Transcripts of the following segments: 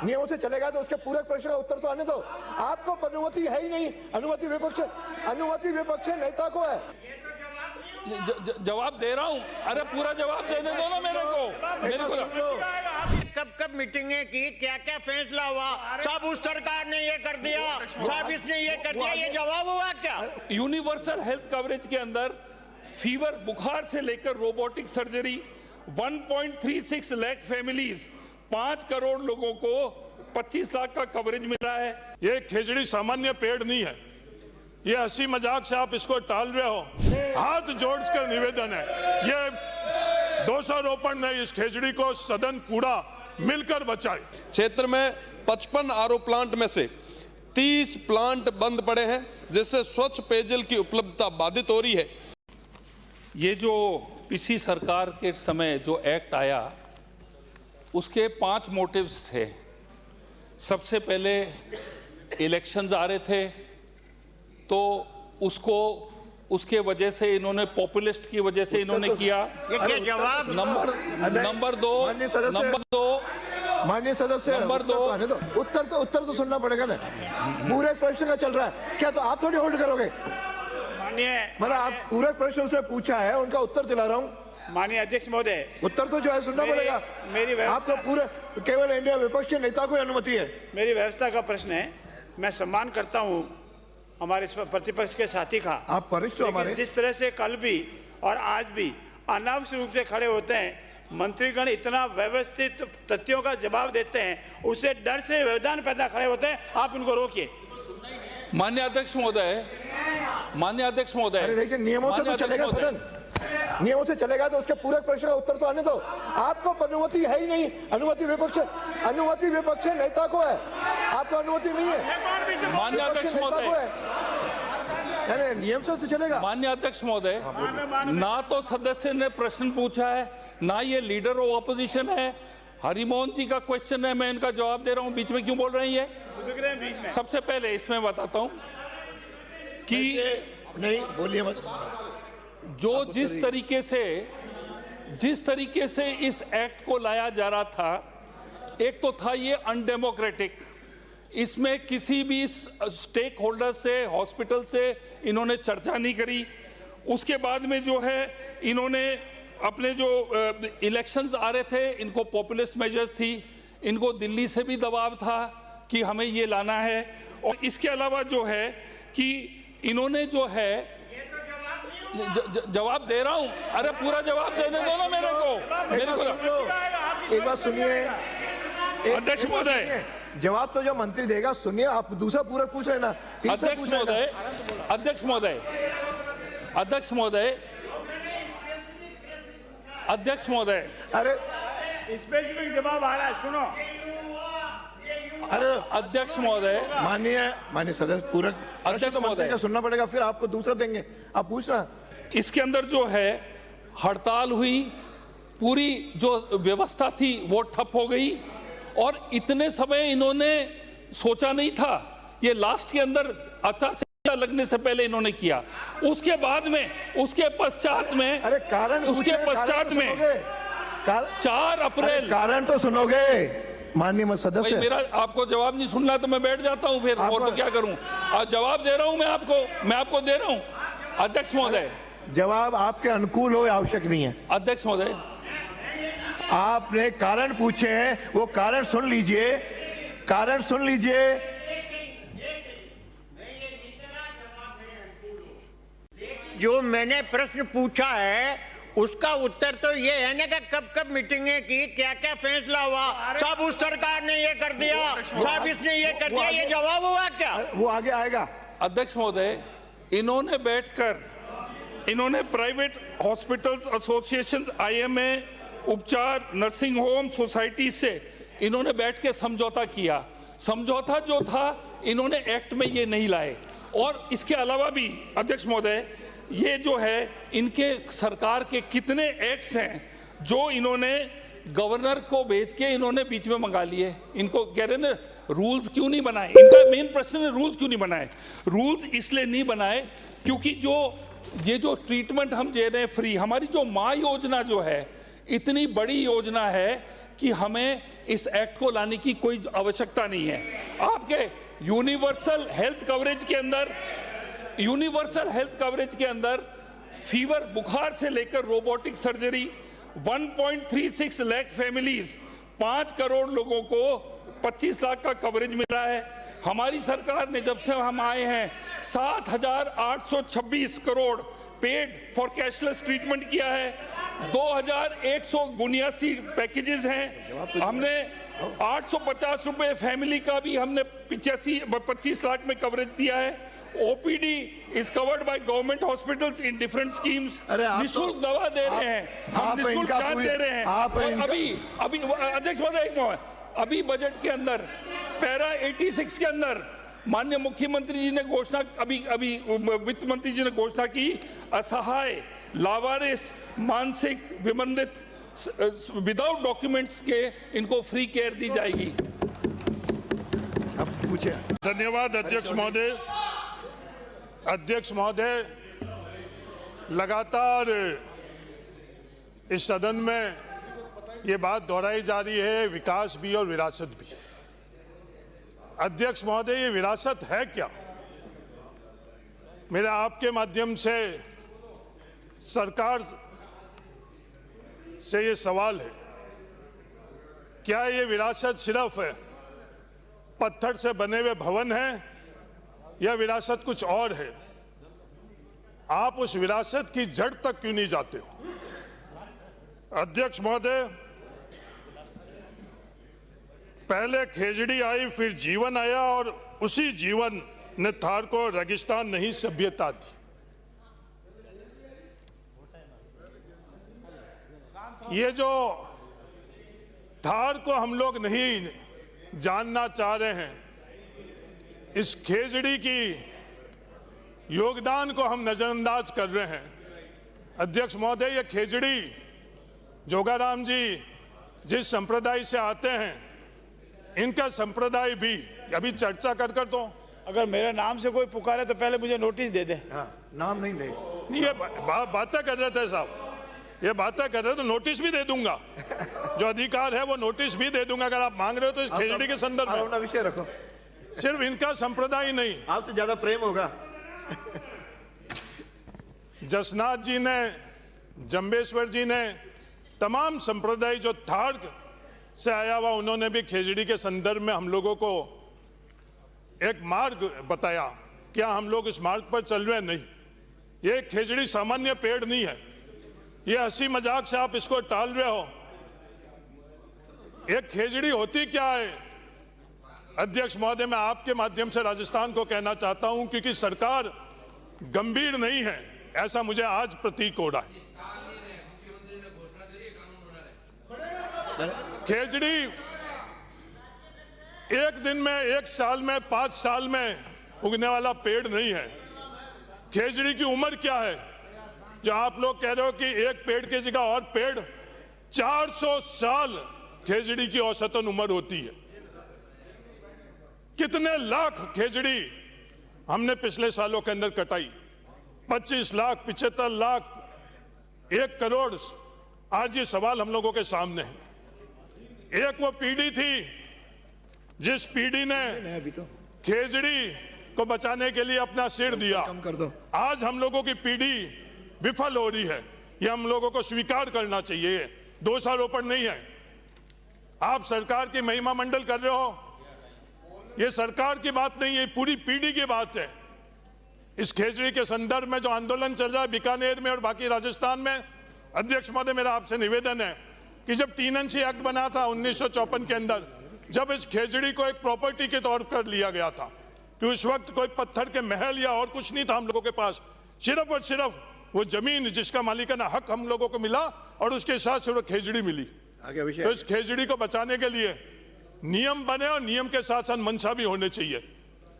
नियमों से चलेगा तो उसके पूरे प्रश्न का उत्तर तो आने दो। आपको अनुमति है ही नहीं, अनुमति विपक्ष नेता को है। जवाब दे रहा हूं। अरे पूरा जवाब देने दो ना मेरे को। कब मीटिंगें की, क्या क्या फैसला हुआ, सब उस सरकार ने ये कर दिया, सब इसने ये कर दिया, ये जवाब हुआ क्या? यूनिवर्सल हेल्थ कवरेज के अंदर फीवर, बुखार से लेकर robotic surgery 1.36 lakh families, 5 crore लोगों को 25 लाख का कवरेज मिला है। ये खिचड़ी सामान्य पेड़ नहीं है, ये हंसी मजाक से आप इसको टाल रहे हो। हाथ जोड़कर निवेदन है, ये दोषारोपण नहीं, इस खिचड़ी को सदन पूरा मिलकर बचाए। क्षेत्र में 55 आरओ प्लांट में से 30 प्लांट बंद पड़े हैं, जिससे स्वच्छ पेयजल की उपलब्धता बाधित हो रही है। ये जो पिछली सरकार के समय जो एक्ट आया, उसके 5 मोटिव्स थे। सबसे पहले इलेक्शंस आ रहे थे, तो उसके वजह से इन्होंने पॉपुलिस्ट की वजह से इन्होंने किया। जवाब नंबर दो माननीय सदस्य उत्तर तो सुनना पड़ेगा ना। पूरे प्रश्न का चल रहा है क्या, तो आप थोड़ी होल्ड करोगे? मतलब आप पूरे प्रश्न से पूछा है, उनका उत्तर दिला रहा हूँ। माननीय अध्यक्ष महोदय, उत्तर तो जो है सुनना पड़ेगा। आपको पूरे केवल इंडिया विपक्ष के नेता को अनुमति है। मेरी व्यवस्था का प्रश्न है। मैं सम्मान करता हूँ हमारे प्रतिपक्ष के साथी का। आप वरिष्ठ हो हमारे। जिस तरह से कल भी और आज भी अनावश्यक रूप से खड़े होते हैं, मंत्रीगण इतना व्यवस्थित तथ्यों का जवाब देते हैं, उससे डर से व्यवधान पैदा खड़े होते हैं। आप उनको रोकिए। माननीय अध्यक्ष महोदय, अरे देखिए, नियमों से तो चलेगा सदन, नियमों से चलेगा तो उसके पूरे प्रश्न का उत्तर तो आने दो। आपको अनुमति है ही नहीं, अनुमति विपक्ष नेता को है, आपको अनुमति नहीं है। माननीय अध्यक्ष महोदय, अरे नियम से तो चलेगा। माननीय अध्यक्ष महोदय, ना तो सदस्य ने प्रश्न पूछा है, ना ये लीडर ऑफ ऑपोजिशन है। हरिमोहन जी का क्वेश्चन है, मैं इनका जवाब दे रहा हूं। बीच में क्यों बोल रहे हैं ये? सबसे पहले इसमें बताता हूं कि नहीं बोलिए मत। जो जिस तरीके से इस एक्ट को लाया जा रहा था, एक तो था ये अनडेमोक्रेटिक। इसमें किसी भी स्टेक होल्डर से, हॉस्पिटल से इन्होंने चर्चा नहीं करी। उसके बाद में जो है, इन्होंने अपने जो इलेक्शंस आ रहे थे, इनको पॉपुलिस्ट मेजर्स थी, इनको दिल्ली से भी दबाव था कि हमें ये लाना है। और इसके अलावा जो है कि इन्होंने जो है जवाब दे रहा हूं। अरे पूरा जवाब देने दो ना मेरे को। एक बात सुनिए अध्यक्ष महोदय, जवाब तो जो मंत्री देगा सुनिए, आप दूसरा पूरा पूछ लेना। अध्यक्ष महोदय, अरे स्पेसिफिक जवाब आ रहा है, सुनो। अरे अध्यक्ष महोदय, माननीय सदस्य, पूरक अध्यक्ष महोदय का सुनना पड़ेगा, फिर आपको दूसरा देंगे, आप पूछना। इसके अंदर जो है हड़ताल हुई, पूरी जो व्यवस्था थी वो ठप हो गई, और इतने समय इन्होंने सोचा नहीं था। ये लास्ट के अंदर आचार संहिता लगने से पहले इन्होंने किया। उसके बाद में, उसके पश्चात में, अरे कारण, उसके पश्चात में 4 अप्रैल, कारण तो सुनोगे माननीय सदस्य। मेरा आपको जवाब नहीं सुनना तो मैं बैठ जाता हूं फिर, और तो क्या करूं। जवाब दे रहा हूं मैं आपको दे रहा हूं। अध्यक्ष महोदय, जवाब आपके अनुकूल हो, आवश्यक नहीं है। अध्यक्ष महोदय, आपने कारण पूछे हैं, वो कारण सुन लीजिए, कारण सुन लीजिए। जो मैंने प्रश्न पूछा है उसका उत्तर तो ये है ना कि कब मीटिंगें की, क्या क्या फैसला हुआ, सब उस सरकार ने ये कर दिया, सब इसने ये कर दिया, ये जवाब हुआ क्या? वो आगे आएगा। अध्यक्ष महोदय, इन्होंने बैठकर, इन्होंने प्राइवेट हॉस्पिटल्स एसोसिएशंस, IMA, उपचार, नर्सिंग होम सोसाइटी से इन्होंने बैठ के समझौता किया। समझौता जो था, इन्होंने एक्ट में ये नहीं लाए। और इसके अलावा भी अध्यक्ष महोदय, ये जो है, इनके सरकार के कितने एक्ट्स हैं जो इन्होंने गवर्नर को भेज के इन्होंने बीच में मंगा लिए। इनको कह रहे ना, रूल्स क्यों नहीं बनाए? इनका मेन प्रश्न है, रूल्स क्यों नहीं बनाए? रूल्स इसलिए नहीं बनाए क्योंकि ये जो ट्रीटमेंट हम दे रहे हैं फ्री, हमारी जो माँ योजना जो है, इतनी बड़ी योजना है कि हमें इस एक्ट को लाने की कोई आवश्यकता नहीं है। आपके यूनिवर्सल हेल्थ कवरेज के अंदर फीवर, बुखार से लेकर robotic surgery, 1.36 lakh families, 5 crore लोगों को 25 लाख का कवरेज मिला है। हमारी सरकार ने जब से हम आए हैं 7,826 crore paid for cashless treatment किया है। 2,179 पैकेजेस हैं। हमने 850 रुपए फैमिली का भी हमने 25 लाख में कवरेज दिया है। OPD is covered by government hospitals in different schemes. निःशुल्क दवा दे रहे हैं, हम निःशुल्क जांच दे रहे हैं। और अभी अध्यक्ष महोदय, एक मिनट, अभी बजट के अंदर पैरा 86 के अंदर माननीय मुख्यमंत्री जी ने घोषणा, अभी वित्त मंत्री जी ने घोषणा की, असहाय, लावारिस, मानसिक विमंदित, विदाउट डॉक्यूमेंट्स के इनको फ्री केयर दी जाएगी। अब पूछे। धन्यवाद अध्यक्ष महोदय। अध्यक्ष महोदय, लगातार इस सदन में ये बात दोहराई जा रही है, विकास भी और विरासत भी। अध्यक्ष महोदय, ये विरासत है क्या? मेरा आपके माध्यम से सरकार से ये सवाल है, क्या ये विरासत सिर्फ पत्थर से बने हुए भवन है या विरासत कुछ और है? आप उस विरासत की जड़ तक क्यों नहीं जाते हो? अध्यक्ष महोदय, पहले खेजड़ी आई, फिर जीवन आया और उसी जीवन ने थार को रेगिस्तान नहीं सभ्यता दी। ये जो थार को हम लोग नहीं जानना चाह रहे हैं, इस खेजड़ी की योगदान को हम नजरअंदाज कर रहे हैं। अध्यक्ष महोदय, ये खेजड़ी जोगाराम जी जिस संप्रदाय से आते हैं, इनका संप्रदाय भी अभी चर्चा कर दो। अगर मेरे नाम से कोई पुकारे तो पहले मुझे नोटिस दे दे। हाँ, नाम नहीं दे। नहीं, ये बातें कर रहे थे साहब, ये बातें कर रहे तो नोटिस भी दे दूंगा। जो अधिकार है वो नोटिस भी दे दूंगा अगर आप मांग रहे हो तो। इस खेजड़ी के संदर्भ में अपना विषय रखो। सिर्फ इनका संप्रदाय नहीं, आपसे ज्यादा प्रेम होगा। जसनाथ जी ने, जंबेश्वर जी ने, तमाम संप्रदाय जो थार से आया हुआ, उन्होंने भी खेजड़ी के संदर्भ में हम लोगों को एक मार्ग बताया। क्या हम लोग इस मार्ग पर चल रहे? नहीं। ये खेजड़ी सामान्य पेड़ नहीं है, ये हंसी मजाक से आप इसको टाल रहे हो। एक खेजड़ी होती क्या है? अध्यक्ष महोदय, मैं आपके माध्यम से राजस्थान को कहना चाहता हूं, क्योंकि सरकार गंभीर नहीं है ऐसा मुझे आज प्रतीक हो रहा है। खेजड़ी एक दिन में, एक साल में, 5 साल में उगने वाला पेड़ नहीं है। खेजड़ी की उम्र क्या है जो आप लोग कह रहे हो कि एक पेड़ की जगह और पेड़? 400 साल खेजड़ी की औसतन उम्र होती है। कितने लाख खेजड़ी हमने पिछले सालों के अंदर कटाई? 25 लाख, 75 लाख, 1 करोड़। आज ये सवाल हम लोगों के सामने है। एक वो पीढ़ी थी जिस पीढ़ी ने खेजड़ी को बचाने के लिए अपना सिर दिया। कम कर दो। आज हम लोगों की पीढ़ी विफल हो रही है, ये हम लोगों को स्वीकार करना चाहिए। दोषारोपण नहीं है। आप सरकार की महिमा मंडल कर रहे हो, ये सरकार की बात नहीं है, पूरी पीढ़ी की बात है। इस खेजड़ी के संदर्भ में जो आंदोलन चल रहा है बीकानेर में और बाकी राजस्थान में, अध्यक्ष महोदय, मेरा आपसे निवेदन है कि जब 3 अंशी एक्ट बना था 1954 के अंदर, जब इस खेजड़ी को एक प्रॉपर्टी के तौर पर लिया गया था, कि उस वक्त कोई पत्थर के महल या और कुछ नहीं था हम लोगों के पास, सिर्फ और सिर्फ वो जमीन जिसका मालिकाना हक हम लोगों को मिला और उसके साथ सिर्फ खेजड़ी मिली। तो इस खेजड़ी को बचाने के लिए नियम बने और नियम के साथ साथ मंशा भी होने चाहिए।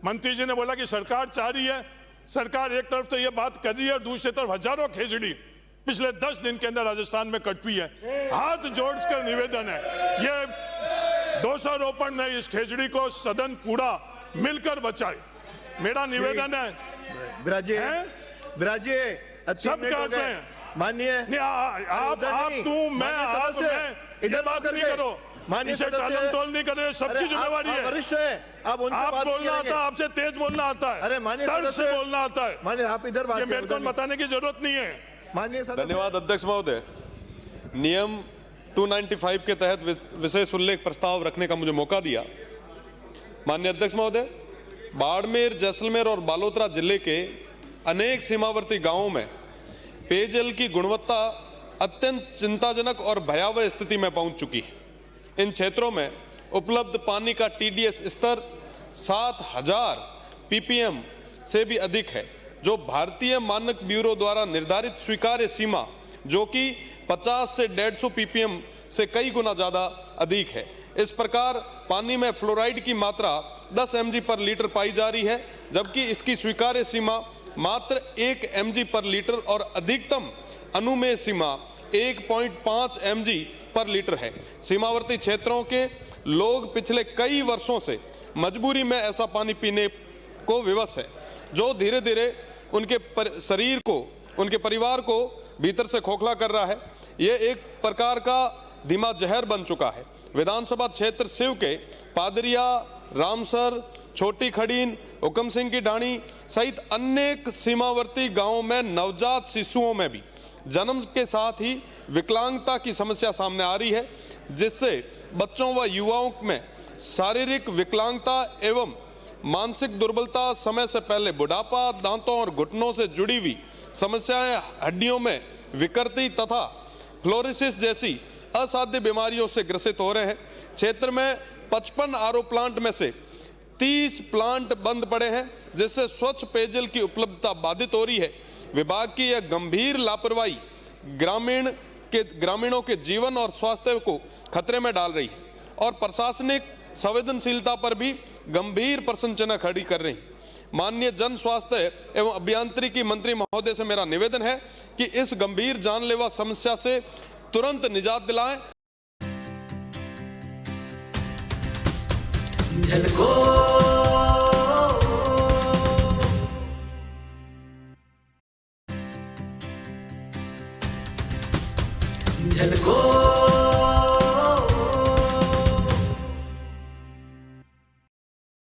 मंत्री जी ने बोला कि सरकार चाह रही है, सरकार एक तरफ तो ये बात कर रही है और दूसरी तरफ हजारों खेजड़ी पिछले 10 दिन के अंदर राजस्थान में कट हुई है। हाथ जोड़कर निवेदन है, ये दोषारोपण नहीं, इस खेजड़ी को सदन पूरा मिलकर बचाए, मेरा निवेदन है। विराजिए सब कहते हैं माननीय आप, तू, मैं, आप, मैं, इधर बात नहीं करके। करो, माननीय इसे सदस्य- टालम टोल नहीं करे, अरे सबकी जिम्मेवारी आप है। वरिष्ठ है, आप उनसे आप बात नहीं बोलना आता करेंगे। है, आपसे तेज बोलना आता है, अरे माननीय तर्क से सदस्य- बोलना आता है, माननीय आप इधर बात ये करें, मेरे को उधर नहीं। बताने की जरूरत नहीं है। माननीय सदस्य धन्यवाद अध्यक्ष महोदय। नियम 295 के तहत विशेष उल्लेख प्रस्ताव रखने का मुझे मौका दिया। माननीय अध्यक्ष महोदय, बाड़मेर, जैसलमेर और बालोतरा जिले के अनेक सीमावर्ती गांवों में पेयजल की गुणवत्ता अत्यंत चिंताजनक और भयावह स्थिति में पहुंच चुकी है। इन क्षेत्रों में उपलब्ध पानी का TDS स्तर 7000 ppm से भी अधिक है, जो भारतीय मानक ब्यूरो द्वारा निर्धारित स्वीकार्य सीमा जो कि 50 से 150 ppm से कई गुना ज़्यादा अधिक है। इस प्रकार पानी में फ्लोराइड की मात्रा 10 mg पर लीटर पाई जा रही है, जबकि इसकी स्वीकार्य सीमा मात्र 1 mg पर लीटर और अधिकतम अनुमेय सीमा 1.5 mg पर लीटर है। सीमावर्ती क्षेत्रों के लोग पिछले कई वर्षों से मजबूरी में ऐसा पानी पीने को विवश है, जो धीरे धीरे उनके शरीर को, उनके परिवार को भीतर से खोखला कर रहा है। ये एक प्रकार का धीमा जहर बन चुका है। विधानसभा क्षेत्र शिव के पादरिया, रामसर, छोटी खड़ीन, हुकम सिंह की ढाणी सहित अनेक सीमावर्ती गांवों में नवजात शिशुओं में भी जन्म के साथ ही विकलांगता की समस्या सामने आ रही है, जिससे बच्चों व युवाओं में शारीरिक विकलांगता एवं मानसिक दुर्बलता, समय से पहले बुढ़ापा, दांतों और घुटनों से जुड़ी हुई समस्याएं, हड्डियों में विकृति तथा फ्लोरोसिस जैसी असाध्य बीमारियों से ग्रसित हो रहे हैं। क्षेत्र में 55 RO प्लांट में से 30 प्लांट बंद पड़े हैं, जिससे स्वच्छ पेयजल की उपलब्धता बाधित हो रही है। विभाग की यह गंभीर लापरवाही ग्रामीणों के जीवन और स्वास्थ्य को खतरे में डाल रही है और प्रशासनिक संवेदनशीलता पर भी गंभीर प्रश्न चिन्ह खड़ी कर रही है। माननीय जन स्वास्थ्य एवं अभियांत्रिकी मंत्री महोदय से मेरा निवेदन है कि इस गंभीर जानलेवा समस्या से तुरंत निजात दिलाएं। झलको